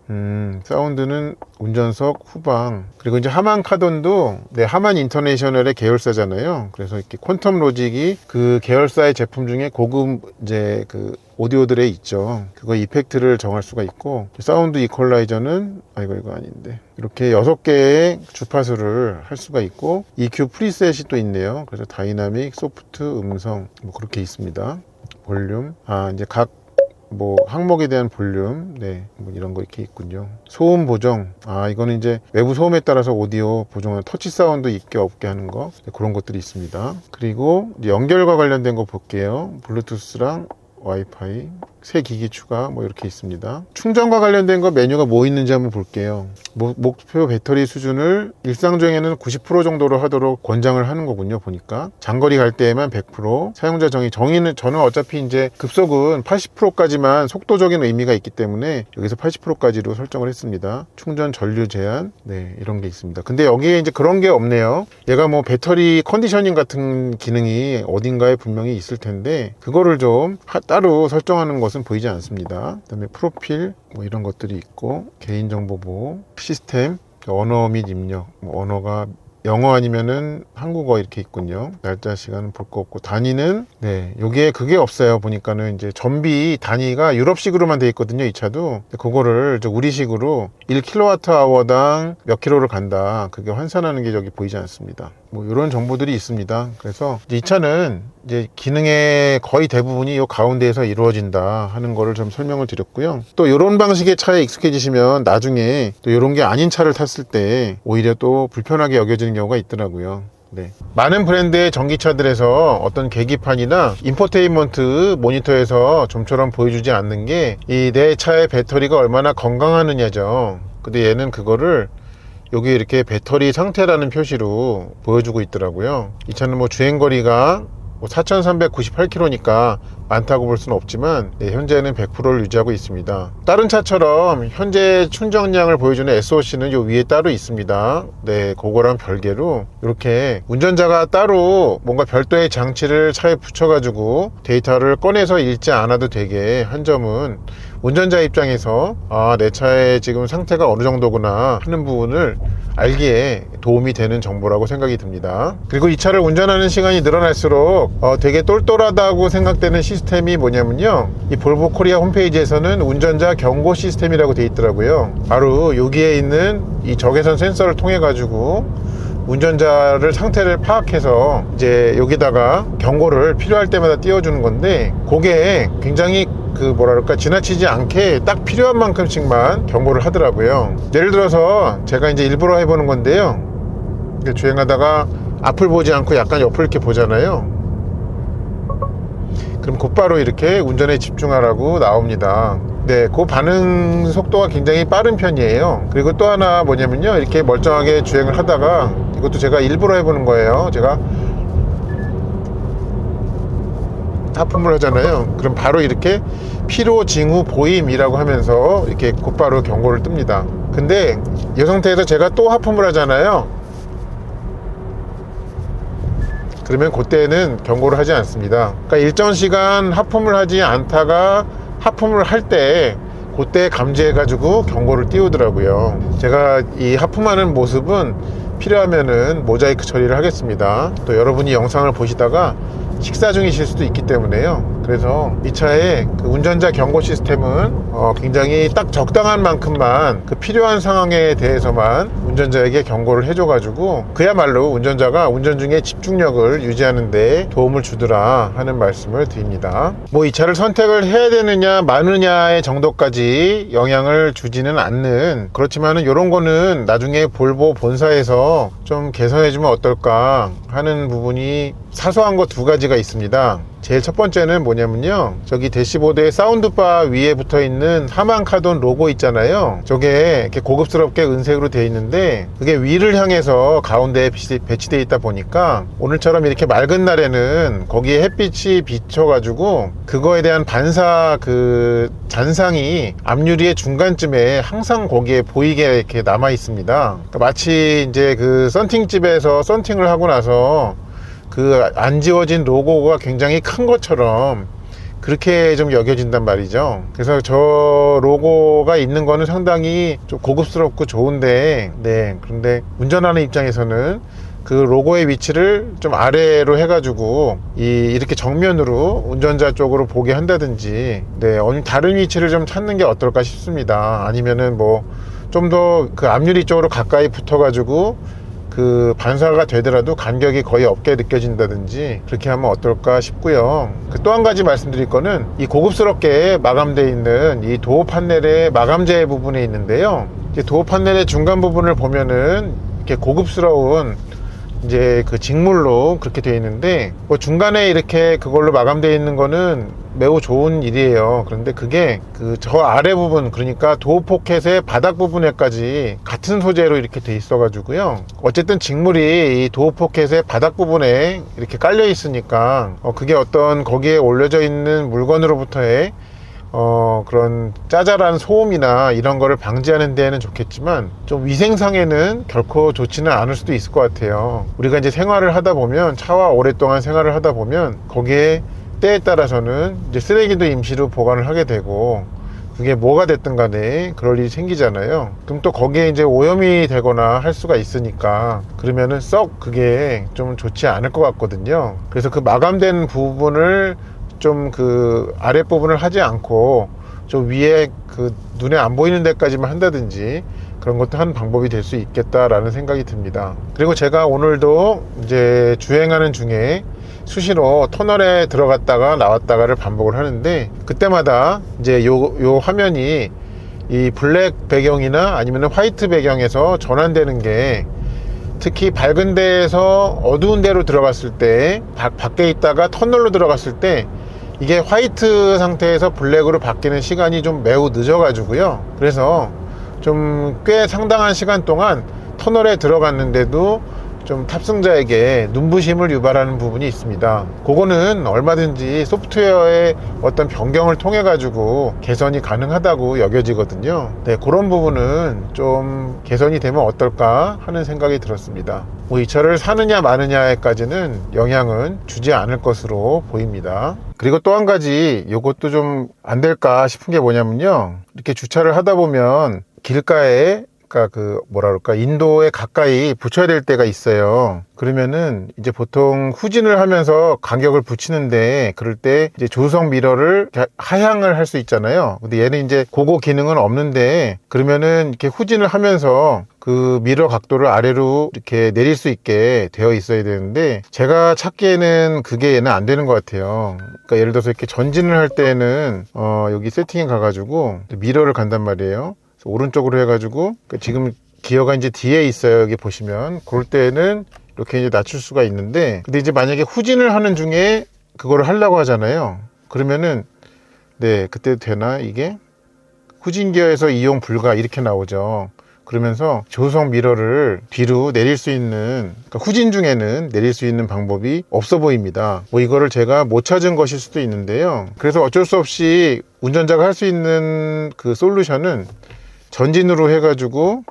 사운드는 운전석 후방. 그리고 이제 하만 카돈도 하만 인터내셔널의 계열사잖아요. 그래서 이렇게 퀀텀 로직이 그 계열사의 제품 중에 고급 이제 그 오디오들에 있죠. 그거 이펙트를 정할 수가 있고, 사운드 이퀄라이저는 이거 아닌데, 이렇게 6개의 주파수를 할 수가 있고, EQ 프리셋이 또 있네요. 그래서 다이나믹, 소프트, 음성 그렇게 있습니다. 볼륨, 이제 각 항목에 대한 볼륨, 이런 거 이렇게 있군요. 소음 보정, 이거는 이제 외부 소음에 따라서 오디오 보정하는 터치 사운드 있게 없게 하는 거, 그런 것들이 있습니다. 그리고 이제 연결과 관련된 거 볼게요. 블루투스랑 와이파이, 새 기기 추가 이렇게 있습니다. 충전과 관련된 거 메뉴가 뭐 있는지 한번 볼게요. 목표 배터리 수준을 일상주행에는 90% 정도로 하도록 권장을 하는 거군요. 보니까 장거리 갈 때에만 100%, 사용자 정의는 저는 어차피 이제 급속은 80%까지만 속도적인 의미가 있기 때문에 여기서 80%까지로 설정을 했습니다. 충전 전류 제한, 이런 게 있습니다. 근데 여기에 이제 그런 게 없네요. 얘가 배터리 컨디셔닝 같은 기능이 어딘가에 분명히 있을 텐데, 그거를 좀 따로 설정하는 것은 보이지 않습니다. 그 다음에 프로필 이런 것들이 있고, 개인정보 보호, 시스템, 언어 및 입력, 언어가 영어 아니면은 한국어 이렇게 있군요. 날짜 시간은 볼 거 없고, 단위는 여기에 그게 없어요. 보니까는 이제 전비 단위가 유럽식으로만 돼 있거든요. 이 차도. 그거를 우리식으로 1kWh당 몇 킬로를 간다, 그게 환산하는 게 저기 보이지 않습니다. 이런 정보들이 있습니다. 그래서 이 차는 이제 기능의 거의 대부분이 이 가운데에서 이루어진다 하는 거를 좀 설명을 드렸고요. 또 이런 방식의 차에 익숙해지시면 나중에 또 이런 게 아닌 차를 탔을 때 오히려 또 불편하게 여겨지는 경우가 있더라고요. 많은 브랜드의 전기차들에서 어떤 계기판이나 인포테인먼트 모니터에서 좀처럼 보여주지 않는 게 이 내 차의 배터리가 얼마나 건강하느냐죠. 근데 얘는 그거를 여기 이렇게 배터리 상태라는 표시로 보여주고 있더라고요. 이 차는 주행거리가 4,398km니까 많다고 볼 수는 없지만 현재는 100%를 유지하고 있습니다. 다른 차처럼 현재 충전량을 보여주는 SOC는 요 위에 따로 있습니다. 그거랑 별개로 이렇게 운전자가 따로 뭔가 별도의 장치를 차에 붙여가지고 데이터를 꺼내서 읽지 않아도 되게 한 점은 운전자 입장에서 내 차의 지금 상태가 어느 정도구나 하는 부분을 알기에 도움이 되는 정보라고 생각이 듭니다. 그리고 이 차를 운전하는 시간이 늘어날수록 되게 똘똘하다고 생각되는 시스템이 뭐냐면요, 이 볼보 코리아 홈페이지에서는 운전자 경고 시스템이라고 되어 있더라고요. 바로 여기에 있는 이 적외선 센서를 통해 가지고 운전자를 상태를 파악해서 이제 여기다가 경고를 필요할 때마다 띄워주는 건데, 그게 굉장히 지나치지 않게 딱 필요한 만큼씩만 경고를 하더라고요. 예를 들어서 제가 이제 일부러 해보는 건데요, 주행하다가 앞을 보지 않고 약간 옆을 이렇게 보잖아요. 그럼 곧바로 이렇게 운전에 집중하라고 나옵니다. 그 반응 속도가 굉장히 빠른 편이에요. 그리고 또 하나 뭐냐면요, 이렇게 멀쩡하게 주행을 하다가, 이것도 제가 일부러 해보는 거예요. 제가 하품을 하잖아요. 그럼 바로 이렇게 피로 징후 보임이라고 하면서 이렇게 곧바로 경고를 뜹니다. 근데 이 상태에서 제가 또 하품을 하잖아요. 그러면 그때는 경고를 하지 않습니다. 그러니까 일정 시간 하품을 하지 않다가 하품을 할 때 그때 감지해 가지고 경고를 띄우더라고요. 제가 이 하품하는 모습은 필요하면은 모자이크 처리를 하겠습니다. 또 여러분이 영상을 보시다가 식사 중이실 수도 있기 때문에요. 그래서 이 차의 그 운전자 경고 시스템은 굉장히 딱 적당한 만큼만 그 필요한 상황에 대해서만 운전자에게 경고를 해줘가지고 그야말로 운전자가 운전 중에 집중력을 유지하는 데 도움을 주더라 하는 말씀을 드립니다. 뭐 이 차를 선택을 해야 되느냐 마느냐의 정도까지 영향을 주지는 않는, 그렇지만은 이런 거는 나중에 볼보 본사에서 좀 개선해주면 어떨까 하는 부분이 사소한 거 두 가지가 있습니다. 제일 첫 번째는 뭐냐면요, 저기 대시보드의 사운드바 위에 붙어 있는 하만카돈 로고 있잖아요. 저게 이렇게 고급스럽게 은색으로 되어 있는데 그게 위를 향해서 가운데에 배치되어 있다 보니까 오늘처럼 이렇게 맑은 날에는 거기에 햇빛이 비춰가지고 그거에 대한 반사 그 잔상이 앞유리의 중간쯤에 항상 거기에 보이게 이렇게 남아 있습니다. 그러니까 마치 이제 그 썬팅집에서 썬팅을 하고 나서 그 안 지워진 로고가 굉장히 큰 것처럼 그렇게 좀 여겨진단 말이죠. 그래서 저 로고가 있는 거는 상당히 좀 고급스럽고 좋은데, 네, 그런데 운전하는 입장에서는 그 로고의 위치를 좀 아래로 해가지고 이렇게 정면으로 운전자 쪽으로 보게 한다든지, 네, 어느 다른 위치를 좀 찾는 게 어떨까 싶습니다. 아니면은 뭐 좀 더 그 앞유리 쪽으로 가까이 붙어가지고 그 반사가 되더라도 간격이 거의 없게 느껴진다든지 그렇게 하면 어떨까 싶고요. 또 한 가지 말씀드릴 거는 이 고급스럽게 마감되어 있는 이 도어 판넬의 마감재 부분에 있는데요, 도어 판넬의 중간 부분을 보면은 이렇게 고급스러운 이제 그 직물로 그렇게 되어 있는데, 뭐 중간에 이렇게 그걸로 마감되어 있는 거는 매우 좋은 일이에요. 그런데 그게 그 저 아래 부분, 그러니까 도어 포켓의 바닥 부분에까지 같은 소재로 이렇게 돼 있어 가지고요, 어쨌든 직물이 이 도어 포켓의 바닥 부분에 이렇게 깔려 있으니까 그게 어떤 거기에 올려져 있는 물건으로부터의 그런 짜잘한 소음이나 이런 거를 방지하는 데에는 좋겠지만 좀 위생상에는 결코 좋지는 않을 수도 있을 것 같아요. 우리가 이제 생활을 하다 보면, 차와 오랫동안 생활을 하다 보면 거기에 때에 따라서는 이제 쓰레기도 임시로 보관을 하게 되고, 그게 뭐가 됐든 간에 그럴 일이 생기잖아요. 그럼 또 거기에 이제 오염이 되거나 할 수가 있으니까, 그러면은 썩 그게 좀 좋지 않을 것 같거든요. 그래서 그 마감된 부분을 좀 그 아랫부분을 하지 않고 좀 위에 그 눈에 안 보이는 데까지만 한다든지 그런 것도 한 방법이 될 수 있겠다라는 생각이 듭니다. 그리고 제가 오늘도 이제 주행하는 중에 수시로 터널에 들어갔다가 나왔다가를 반복을 하는데, 그때마다 이제 요 화면이 이 블랙 배경이나 아니면 화이트 배경에서 전환되는 게, 특히 밝은 데에서 어두운 데로 들어갔을 때, 밖에 있다가 터널로 들어갔을 때 이게 화이트 상태에서 블랙으로 바뀌는 시간이 좀 매우 늦어 가지고요, 그래서 좀 꽤 상당한 시간 동안 터널에 들어갔는데도 좀 탑승자에게 눈부심을 유발하는 부분이 있습니다. 그거는 얼마든지 소프트웨어의 어떤 변경을 통해 가지고 개선이 가능하다고 여겨지거든요. 네, 그런 부분은 좀 개선이 되면 어떨까 하는 생각이 들었습니다. 뭐 이 차를 사느냐 마느냐에까지는 영향은 주지 않을 것으로 보입니다. 그리고 또 한 가지 요것도 좀 안 될까 싶은 게 뭐냐면요, 이렇게 주차를 하다 보면 길가에, 그러니까 그 뭐라 그럴까, 인도에 가까이 붙여야 될 때가 있어요. 그러면은 이제 보통 후진을 하면서 간격을 붙이는데, 그럴 때 이제 조수석 미러를 하향을 할 수 있잖아요. 근데 얘는 이제 그거 기능은 없는데, 그러면은 이렇게 후진을 하면서 그 미러 각도를 아래로 이렇게 내릴 수 있게 되어 있어야 되는데, 제가 찾기에는 그게 얘는 안 되는 것 같아요. 그러니까 예를 들어서 이렇게 전진을 할 때는 여기 세팅에 가가지고 미러를 간단 말이에요. 오른쪽으로 해가지고, 지금 기어가 이제 뒤에 있어요. 여기 보시면 그럴 때는 이렇게 이제 낮출 수가 있는데, 근데 이제 만약에 후진을 하는 중에 그거를 하려고 하잖아요. 그러면은 네, 그때 되나, 이게 후진 기어에서 이용 불가 이렇게 나오죠. 그러면서 조수석 미러를 뒤로 내릴 수 있는, 그러니까 후진 중에는 내릴 수 있는 방법이 없어 보입니다. 뭐 이거를 제가 못 찾은 것일 수도 있는데요. 그래서 어쩔 수 없이 운전자가 할 수 있는 그 솔루션은 전진으로 해가지고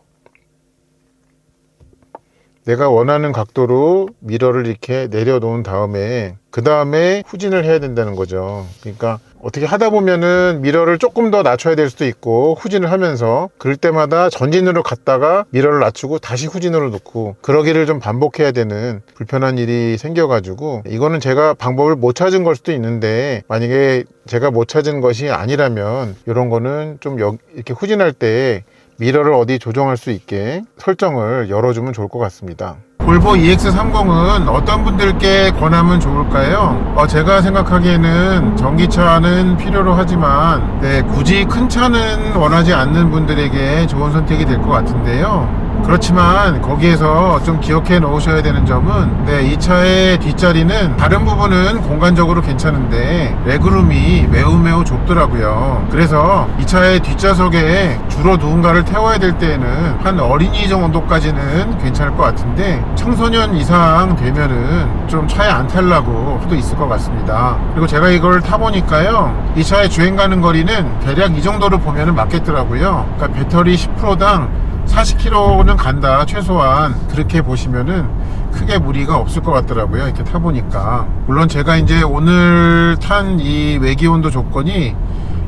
내가 원하는 각도로 미러를 이렇게 내려놓은 다음에 그 다음에 후진을 해야 된다는 거죠. 그러니까 어떻게 하다 보면은 미러를 조금 더 낮춰야 될 수도 있고 후진을 하면서 그럴 때마다 전진으로 갔다가 미러를 낮추고 다시 후진으로 놓고 그러기를 좀 반복해야 되는 불편한 일이 생겨가지고 이거는 제가 방법을 못 찾은 걸 수도 있는데 만약에 제가 못 찾은 것이 아니라면 이런 거는 좀 이렇게 후진할 때 미러를 어디 조정할 수 있게 설정을 열어주면 좋을 것 같습니다. 볼보 EX30은 어떤 분들께 권하면 좋을까요? 제가 생각하기에는 전기차는 필요로 하지만 굳이 큰 차는 원하지 않는 분들에게 좋은 선택이 될 것 같은데요. 그렇지만 거기에서 좀 기억해 놓으셔야 되는 점은 이 차의 뒷자리는 다른 부분은 공간적으로 괜찮은데 레그룸이 매우 좁더라고요. 그래서 이 차의 뒷좌석에 주로 누군가를 태워야 될 때에는 한 어린이 정도까지는 괜찮을 것 같은데 청소년 이상 되면은 좀 차에 안 타려고 수도 있을 것 같습니다. 그리고 제가 이걸 타보니까요, 이 차의 주행 가는 거리는 대략 이 정도로 보면은 맞겠더라고요. 그러니까 배터리 10%당 40km는 간다 최소한, 그렇게 보시면은 크게 무리가 없을 것 같더라고요, 이렇게 타보니까. 물론 제가 이제 오늘 탄 이 외기온도 조건이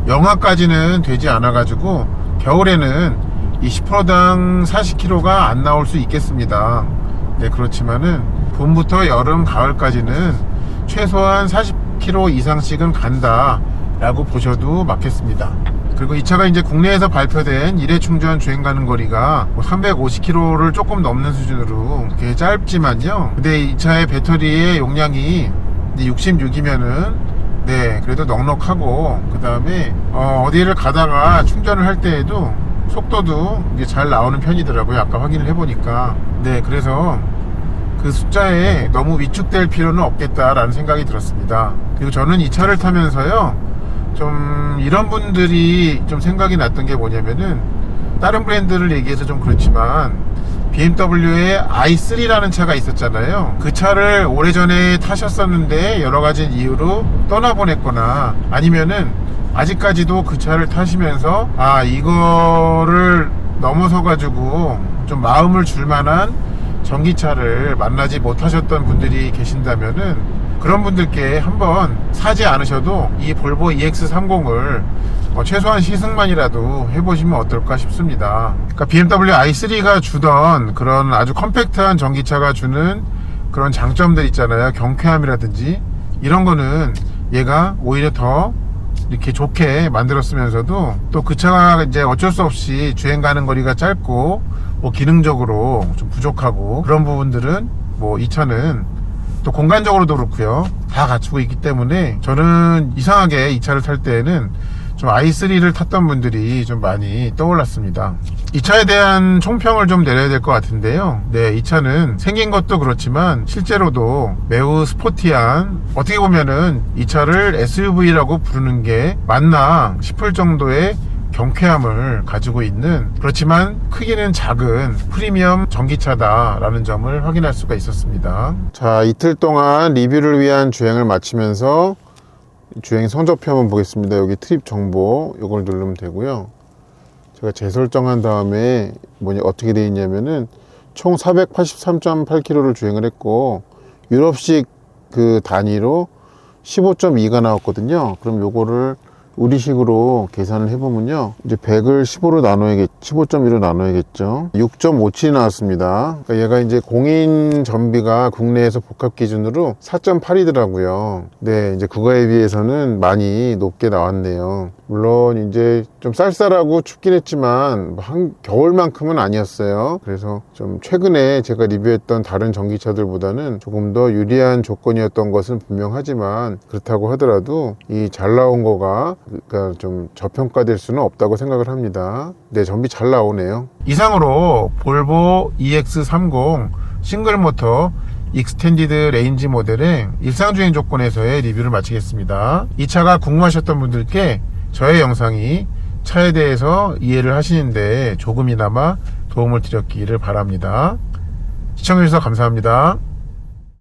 영하까지는 되지 않아 가지고 겨울에는 이 10%당 40km가 안 나올 수 있겠습니다. 그렇지만은 봄부터 여름 가을까지는 최소한 40km 이상씩은 간다 라고 보셔도 맞겠습니다. 그리고 이 차가 이제 국내에서 발표된 일회 충전 주행 가는 거리가 350km를 조금 넘는 수준으로 되게 짧지만요, 근데 이 차의 배터리의 용량이 66이면은 그래도 넉넉하고, 그 다음에 어디를 가다가 충전을 할 때에도 속도도 이제 잘 나오는 편이더라고요. 아까 확인을 해보니까. 그래서 그 숫자에 너무 위축될 필요는 없겠다라는 생각이 들었습니다. 그리고 저는 이 차를 타면서요, 좀 이런 분들이 좀 생각이 났던 게 뭐냐면은, 다른 브랜드를 얘기해서 좀 그렇지만 BMW의 i3라는 차가 있었잖아요. 그 차를 오래전에 타셨었는데 여러 가지 이유로 떠나보냈거나 아니면은 아직까지도 그 차를 타시면서 이거를 넘어서 가지고 좀 마음을 줄 만한 전기차를 만나지 못하셨던 분들이 계신다면은 그런 분들께 한번 사지 않으셔도 이 볼보 EX30을 최소한 시승만이라도 해보시면 어떨까 싶습니다. 그러니까 BMW i3가 주던 그런 아주 컴팩트한 전기차가 주는 그런 장점들 있잖아요. 경쾌함이라든지 이런 거는 얘가 오히려 더 이렇게 좋게 만들었으면서도 또 그 차가 이제 어쩔 수 없이 주행 가는 거리가 짧고 기능적으로 좀 부족하고 그런 부분들은 이 차는 또 공간적으로도 그렇고요, 다 갖추고 있기 때문에 저는 이상하게 이 차를 탈 때에는 좀 i3를 탔던 분들이 좀 많이 떠올랐습니다. 이 차에 대한 총평을 좀 내려야 될 것 같은데요, 이 차는 생긴 것도 그렇지만 실제로도 매우 스포티한, 어떻게 보면은 이 차를 SUV라고 부르는 게 맞나 싶을 정도의 경쾌함을 가지고 있는, 그렇지만 크기는 작은 프리미엄 전기차다 라는 점을 확인할 수가 있었습니다. 자, 이틀 동안 리뷰를 위한 주행을 마치면서 주행 성적표 한번 보겠습니다. 여기 트립 정보 이걸 누르면 되고요. 제가 재설정한 다음에 어떻게 되어 있냐면은 총 483.8km를 주행을 했고 유럽식 그 단위로 15.2가 나왔거든요. 그럼 요거를 우리식으로 계산을 해보면요, 이제 100을 15.2로 나눠야겠죠. 6.57이 나왔습니다. 그러니까 얘가 이제 공인 전비가 국내에서 복합 기준으로 4.8이더라고요. 이제 그거에 비해서는 많이 높게 나왔네요. 물론 이제 좀 쌀쌀하고 춥긴 했지만 겨울만큼은 아니었어요. 그래서 좀 최근에 제가 리뷰했던 다른 전기차들보다는 조금 더 유리한 조건이었던 것은 분명하지만, 그렇다고 하더라도 이 잘 나온 거가 그러니까 좀 저평가될 수는 없다고 생각을 합니다. 전비 잘 나오네요. 이상으로 볼보 EX30 싱글모터 익스텐디드 레인지 모델의 일상주행 조건에서의 리뷰를 마치겠습니다. 이 차가 궁금하셨던 분들께 저의 영상이 차에 대해서 이해를 하시는데 조금이나마 도움을 드렸기를 바랍니다. 시청해주셔서 감사합니다.